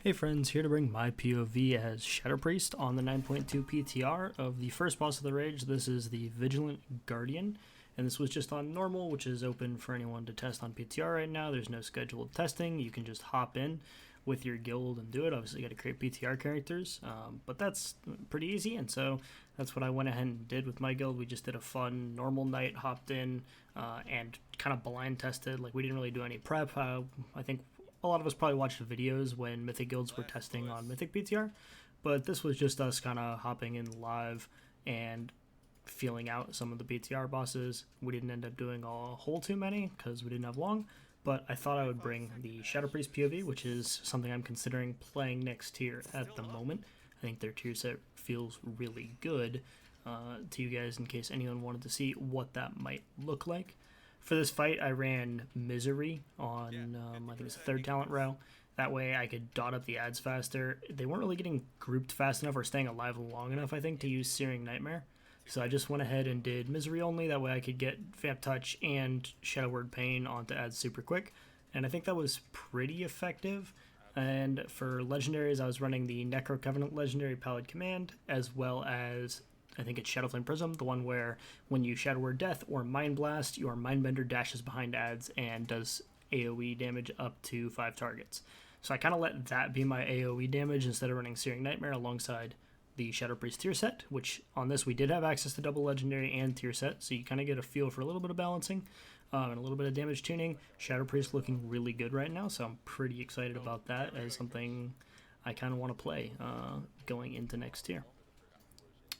Hey friends, here to bring my POV as Shadow Priest on the 9.2 PTR of the first boss of the Rage. This is the Vigilant Guardian, and this was just on normal, which is open for anyone to test on PTR right now. There's no scheduled testing. You can just hop in with your guild and do it. Obviously, you got to create PTR characters, but that's pretty easy, and so that's what I went ahead and did with my guild. We just did a fun normal night, hopped in, and kind of blind tested. Like, we didn't really do any prep. I think a lot of us probably watched videos when Mythic guilds were testing on Mythic PTR, but this was just us kind of hopping in live and feeling out some of the PTR bosses. We didn't end up doing a whole too many because we didn't have long, but I thought I would bring the Shadow Priest POV, which is something I'm considering playing next tier at the moment. I think their tier set feels really good to you guys in case anyone wanted to see what that might look like. For this fight, I ran Misery on, I think it was the third talent row. That way I could dot up the ads faster. They weren't really getting grouped fast enough or staying alive long enough, I think, to use Searing Nightmare. So I just went ahead and did Misery only. That way I could get Vamp Touch and Shadow Word Pain onto ads super quick. And I think that was pretty effective. And for legendaries, I was running the Necro Covenant Legendary Pallid Command, as well as I think it's Shadowflame Prism, the one where when you Shadow Word Death or Mind Blast, your Mindbender dashes behind ads and does AoE damage up to 5 targets. So I kind of let that be my AoE damage instead of running Searing Nightmare alongside the Shadow Priest tier set, which on this we did have access to double legendary and tier set, so you kind of get a feel for a little bit of balancing and a little bit of damage tuning. Shadow Priest looking really good right now, so I'm pretty excited about that as something I kind of want to play going into next tier.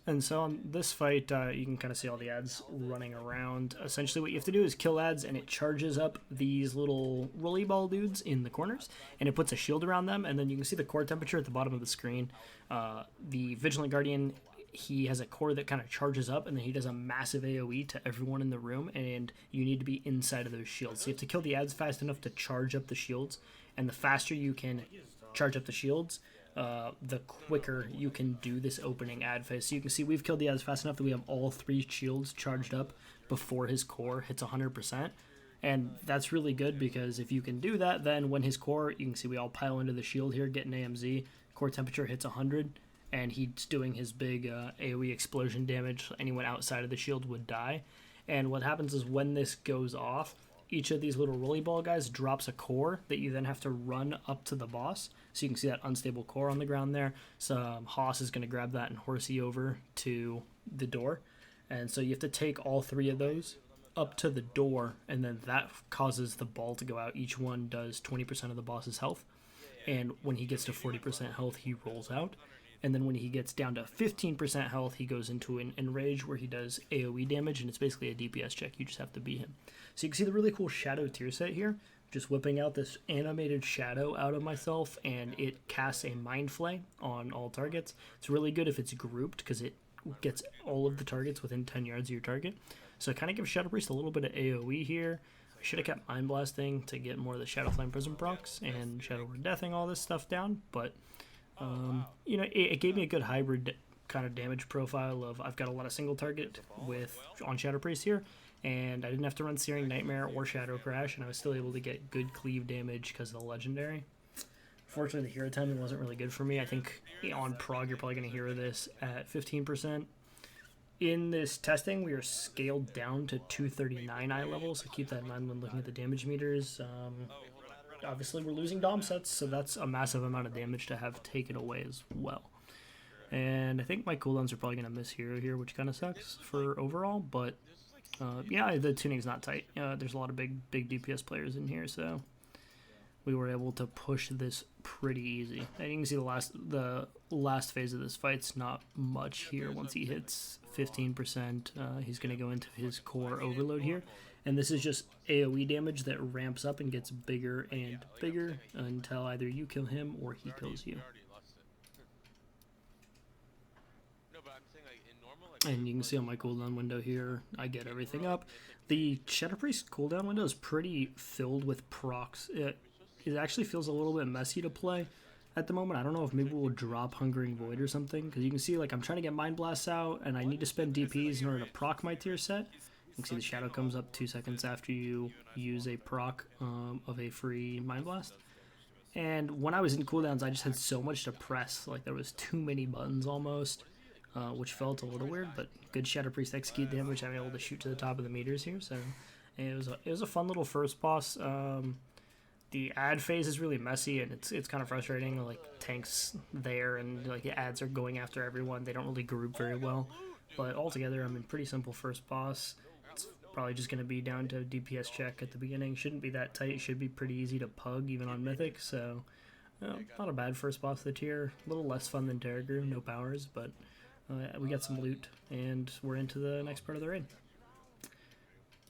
And so on this fight, you can kind of see all the ads running around. Essentially what you have to do is kill ads, and it charges up these little rolly ball dudes in the corners, and it puts a shield around them, and then you can see the core temperature at the bottom of the screen. The Vigilant Guardian, he has a core that kind of charges up, and then he does a massive AoE to everyone in the room, and you need to be inside of those shields. So you have to kill the ads fast enough to charge up the shields, and the faster you can charge up the shields, the quicker you can do this opening ad phase. So you can see we've killed the ads fast enough that we have all 3 shields charged up before his core hits 100%. And that's really good because if you can do that, then when his core, you can see we all pile into the shield here, getting AMZ, core temperature hits 100, and he's doing his big AoE explosion damage. Anyone outside of the shield would die. And what happens is when this goes off, each of these little rolly ball guys drops a core that you then have to run up to the boss. So you can see that unstable core on the ground there. So Haas is going to grab that and horsey over to the door. And so you have to take all 3 of those up to the door, and then that causes the ball to go out. Each one does 20% of the boss's health. And when he gets to 40% health, he rolls out. And then when he gets down to 15% health, he goes into an Enrage where he does AoE damage, and it's basically a DPS check. You just have to beat him. So you can see the really cool Shadow tier set here. Just whipping out this animated shadow out of myself, and it casts a Mind Flay on all targets. It's really good if it's grouped because it gets all of the targets within 10 yards of your target. So it kind of gives Shadow Priest a little bit of AoE here. I should have kept Mind Blasting to get more of the Shadowflame Prism procs and Shadow Word Deathing all this stuff down, but you know, it gave me a good hybrid kind of damage profile of I've got a lot of single target on Shadow Priest here, and I didn't have to run Searing Nightmare or Shadow Crash, and I was still able to get good cleave damage because of the legendary. Fortunately, the hero timing wasn't really good for me. I think on prog you're probably going to hero this at 15%. In this testing, we are scaled down to 239 eye level, so keep that in mind when looking at the damage meters. Obviously, we're losing Dom sets, so that's a massive amount of damage to have taken away as well. And I think my cooldowns are probably going to miss hero here, which kind of sucks for overall, but yeah, the tuning's not tight. There's a lot of big DPS players in here, so we were able to push this pretty easy. And you can see the last phase of this fight's not much here. Once he hits 15%, he's going to go into his core overload here. And this is just AoE damage that ramps up and gets bigger and bigger until either you kill him or he kills you. And you can see on my cooldown window here, I get everything up. The Shadow Priest cooldown window is pretty filled with procs. It actually feels a little bit messy to play at the moment. I don't know if maybe we'll drop Hungering Void or something, because you can see like I'm trying to get Mind Blasts out, and I need to spend DPs in order to proc my tier set. You can see the shadow comes up 2 seconds after you use a proc of a free Mind Blast. And when I was in cooldowns, I just had so much to press. Like, there was too many buttons almost, which felt a little weird, but good Shadow Priest execute damage. I'm able to shoot to the top of the meters here, so it was a fun little first boss. The ad phase is really messy, and it's kind of frustrating. Like, tanks there, and like the ads are going after everyone. They don't really group very well. But altogether, I mean, pretty simple first boss. It's probably just going to be down to DPS check at the beginning. Shouldn't be that tight. Should be pretty easy to pug, even on Mythic. So, not a bad first boss of the tier. A little less fun than Terragru, no powers, but we got some loot, and we're into the next part of the raid.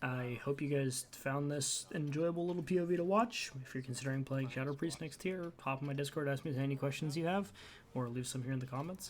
I hope you guys found this enjoyable little POV to watch. If you're considering playing Shadow Priest next tier, hop on my Discord, ask me any questions you have, or leave some here in the comments.